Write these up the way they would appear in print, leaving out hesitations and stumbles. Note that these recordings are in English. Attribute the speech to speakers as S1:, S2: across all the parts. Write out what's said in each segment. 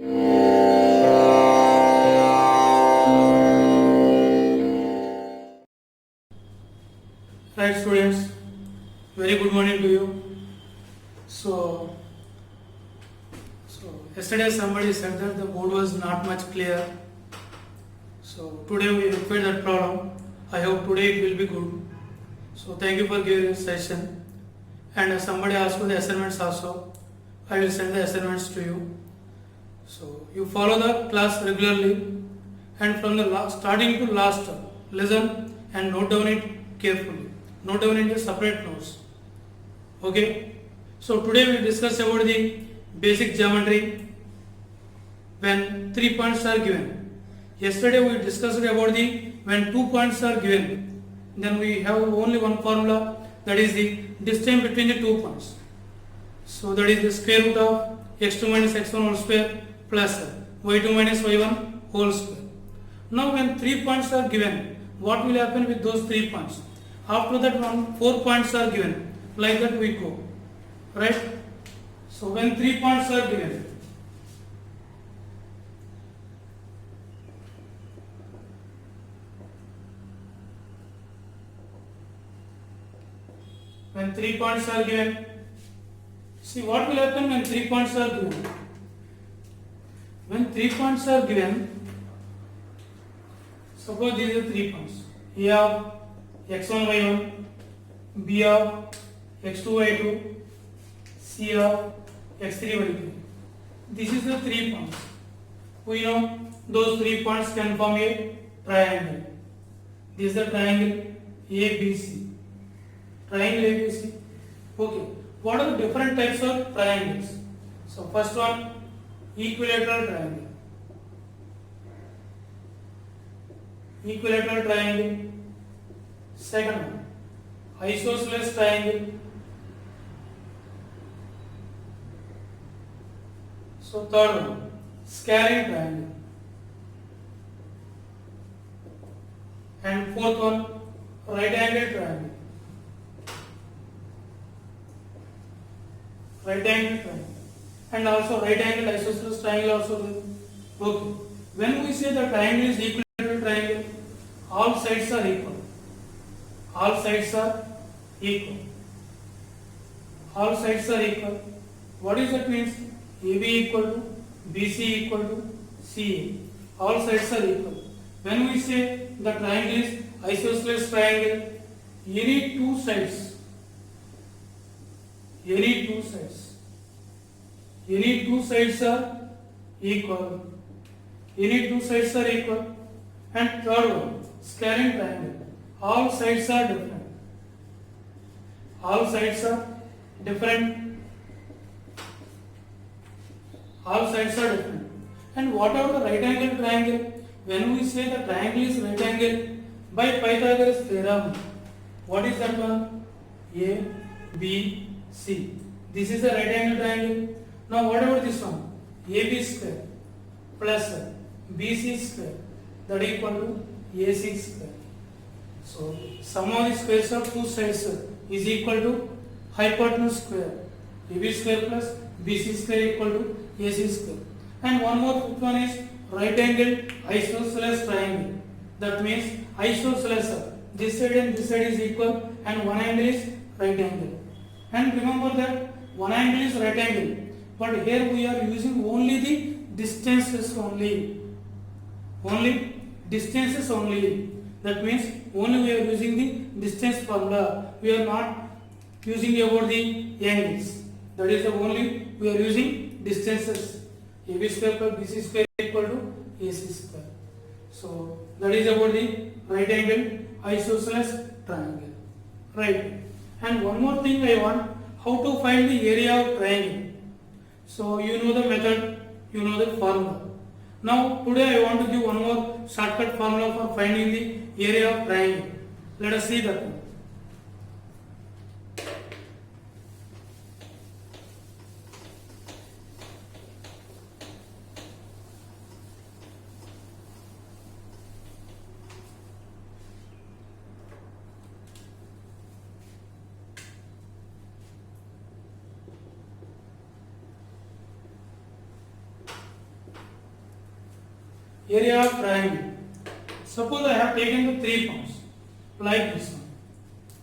S1: Right, students, very good morning to you. So, yesterday somebody said that the board was not much clear. So today we repeat that problem. I hope today it will be good. So thank you for giving this session. And somebody asked for the assignments also. I will send the assignments to you. So you follow the class regularly, and from the starting to last, listen and note down it carefully. Note down in the separate notes. Okay. So today we discuss about the basic geometry when 3 points are given. Yesterday we discussed about the when 2 points are given. Then we have only one formula, that is the distance between the 2 points. So that is the square root of x2 minus x1 whole square plus y2 minus y1 whole square. Now when 3 points are given, what will happen with those 3 points? After that 4 points are given. Like that we go. Right? So when 3 points are given, see what will happen when 3 points are given. When 3 points are given, suppose these are 3 points. A of x1 y1, B of x2 y2, C of x3 y3. This is the 3 points. We know those 3 points can form a triangle. This is the triangle ABC. Triangle ABC. Okay. What are the different types of triangles? So first one, equilateral triangle. Equilateral triangle. Second one, isosceles triangle. So third one, scalene triangle. And fourth one, right angle triangle. Right angle triangle. And also right angle isosceles triangle also there. Okay. When we say the triangle is equilateral triangle, all sides are equal. All sides are equal. All sides are equal. What is that means? AB equal to BC equal to CA. All sides are equal. When we say the triangle is isosceles triangle, any two sides are equal. Any two sides are equal. And third one, scalene triangle. All sides are different. All sides are different. All sides are different. And what about the right angle triangle? When we say the triangle is right angle, by Pythagoras theorem, what is that one? A, B, C. This is the right angle triangle. Now what about this one? AB square plus BC square, that equal to AC square. So sum of the squares of two sides is equal to hypotenuse square. AB square plus BC square equal to AC square. And one more one is right angle isosceles triangle. That means isosceles, this side and this side is equal, and one angle is right angle. And remember that one angle is right angle, but here we are using only the distances only. Only distances only. That means only we are using the distance formula. We are not using about the angles. That is the only we are using distances. AB square plus BC square equal to AC square. So that is about the right angle isosceles triangle. Right. And one more thing I want, how to find the area of triangle. So you know the method, you know the formula. Now today I want to give one more shortcut formula for finding the area of triangle. Let us see that one. area of triangle. Suppose I have taken the 3 points like this one.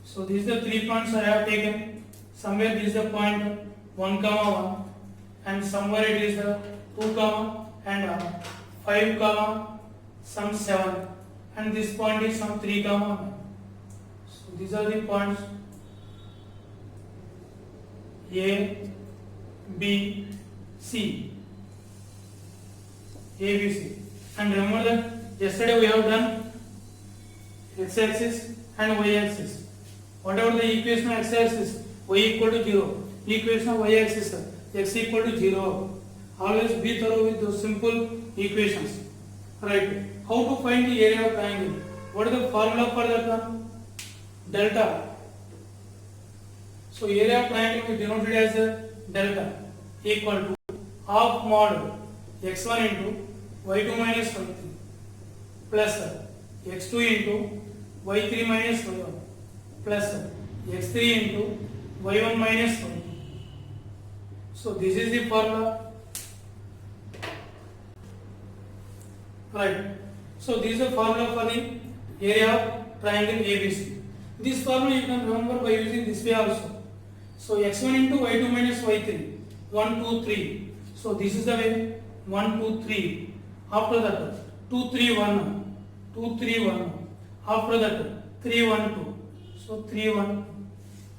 S1: So these are the 3 points I have taken. Somewhere this is the point 1 comma 1, and somewhere it is the 2 comma and 5 comma some 7, and this point is some 3 comma 9. So these are the points A, B, C. A, B, C. And remember that yesterday we have done x-axis and y-axis. Whatever the equation of x-axis, y equal to 0. Equation of y-axis, x equal to 0. Always be thorough with those simple equations. Right. How to find the area of triangle? What is the formula for that one? Delta. So area of triangle is denoted as a delta equal to half mod x1 into y2 minus y3 plus x2 into y3 minus y1 plus x3 into y1 minus y2. So this is the formula. Right. So this is the formula for the area of triangle ABC. This formula you can remember by using this way also. So x1 into y2 minus y3, 1, 2, 3. So this is the way, 1, 2, 3. After that, 2, 3, 1, 2, 3, 1. After that, 3, 1, 2. So 3, 1,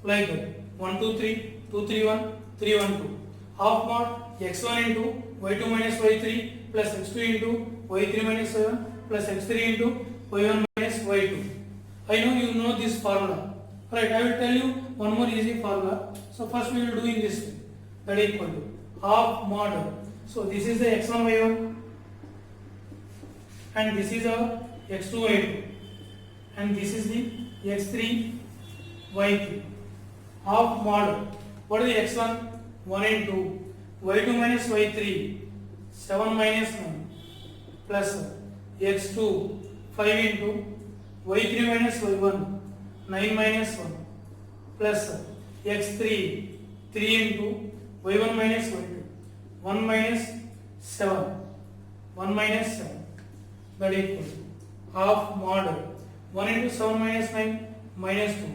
S1: like that. 1, 2, 3, 2, 3, 1, 3, 1, 2. Half mod x1 into y2 minus y3 plus x2 into y3 minus y1 plus x3 into y1 minus y2. I know you know this formula. Right, I will tell you one more easy formula. So first we will do in this way. That is equal to half mod. So this is the x1 y1 and this is our x2 y2 and this is the x3 y3. Half mod. What is the x1? 1 into y2 minus y3, 7 minus 9 plus x2 5 into y3 minus y1, 9 minus 1 plus x3 3 into y1 minus y2, 1 minus 7, 1 minus 7, that equals half mod 1 into 7 minus 9 minus 2,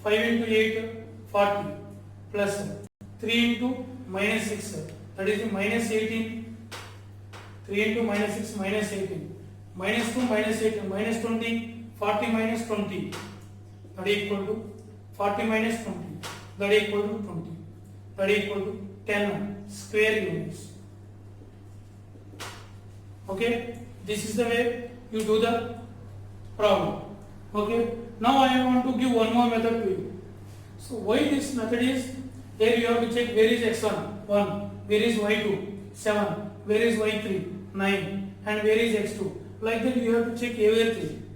S1: 5 into 8 40 plus 3 into minus 6, that is minus 18, 3 into minus 6 minus 18, minus 2 minus 18 minus 20, 40 minus 20, that is equal to 40 minus 20, that is equal to 20, that is equal to 10 square units. Okay, this is the way you do the problem. Okay, now I want to give one more method to you. So why this method is, here you have to check where is x1, 1, where is y2, 7, where is y3, 9, and where is x2. Like that you have to check everything.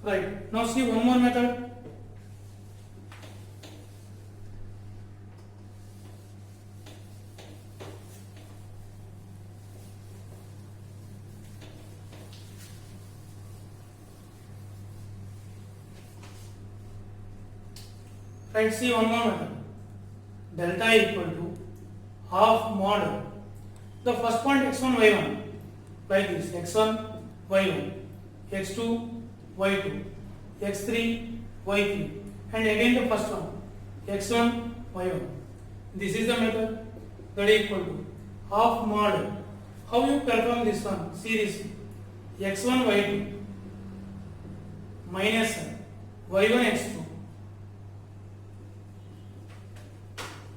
S1: Right, now see one more method. Right, see one more method. Delta equal to half mod the first point x1 y1 like this, x1 y1, x2 y2, x3 y3, and again the first one x1 y1. This is the method, that is equal to half mod. How you perform this one? See this, x1 y2 minus y1 x2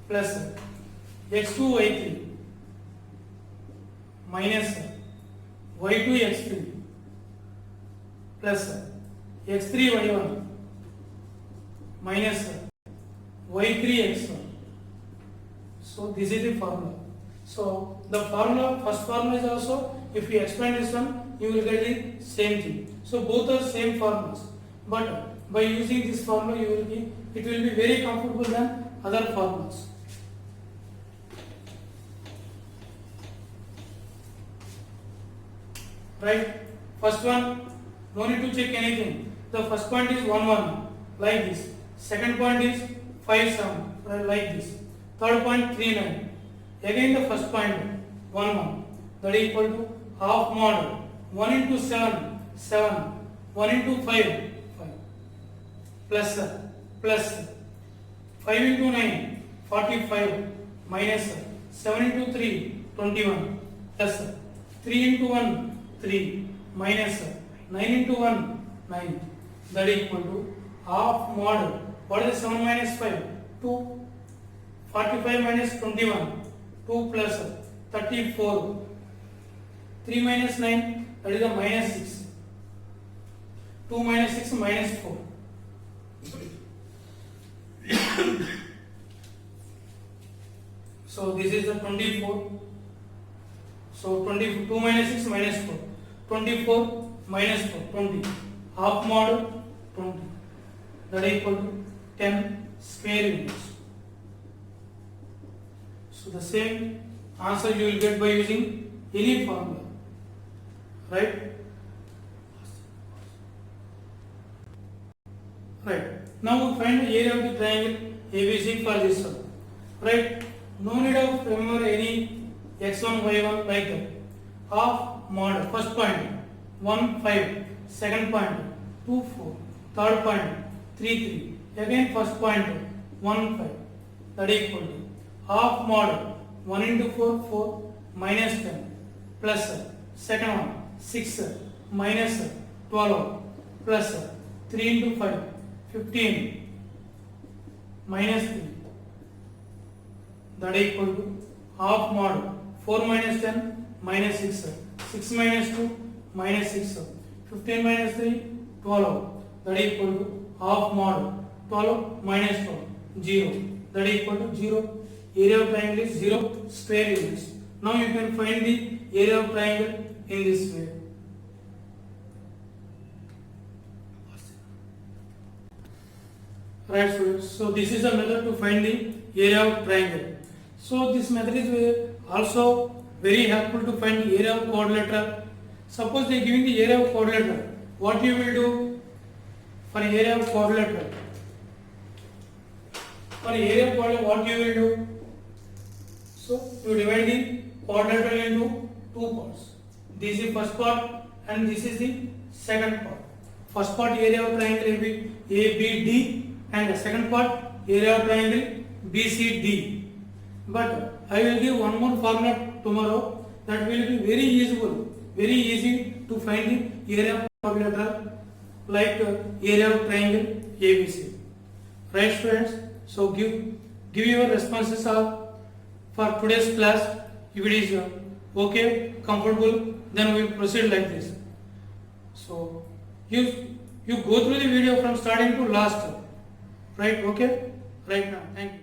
S1: plus x2 y3 minus y2 x3 plus x3 y1 minus y3 x1. So this is the formula. So the formula, first formula is also, if you expand this one, you will get the same thing. So both are same formulas, but by using this formula, you will be, it will be very comfortable than other formulas. Right? First one, no need to check anything. The first point is 1 1 like this. Second point is 5 7 like this. Third point 3 9. Again the first point 1 1, that is equal to half mod 1 into 7, 7. 1 into 5, 5. Plus 5 into 9, 45. Minus 7 into 3, 21. Plus 3 into 1, 3. Minus 9 into 1, 9. That is equal to half mod. What is 7 minus 5? 2. 45 minus 21. 2 plus 34. 3 minus 9, that is a minus 6. 2 minus 6 minus 4. So this is the 24. So 22 minus 6 minus 4. 24 minus 4, 20. Half mod 20. That is equal to 10 square units. So the same answer you will get by using any formula. Right? Right. Now we find the area of the triangle ABC for this one. Right? No need of remember any x1, y1 like that. Half mod. First point 1, 5. Second point 2, 4. Third point 3, 3. Again first point 1, 5. That is equal to half mod 1 into 4, 4 minus 10 plus second one 6 minus 12 plus 3 into 5 15 minus 3. That is equal to half mod 4 minus 10 minus 6. 6 minus 2 minus 6. 15 minus 3 12. That is equal to half mod 12 minus 12 0. That is equal to 0. Area of triangle is 0 square units. Now you can find the area of triangle in this way. Right students, so this is a method to find the area of triangle. So this method is also very helpful to find the area of quadrilateral. Suppose they are giving the area of quadrilateral. What you will do for area of quadrilateral? For area of quadrilateral, what you will do? So you divide the quadrilateral into two parts. This is the first part and this is the second part. First part area of triangle will be ABD and the second part area of triangle BCD. But I will give one more formula tomorrow that will be very useful, very easy to find the area of quadrilateral like area of triangle ABC. Right students? So give your responses for today's class. If it is okay, comfortable, then we will proceed like this. So you go through the video from starting to last. Right? Okay? Right now. Thank you.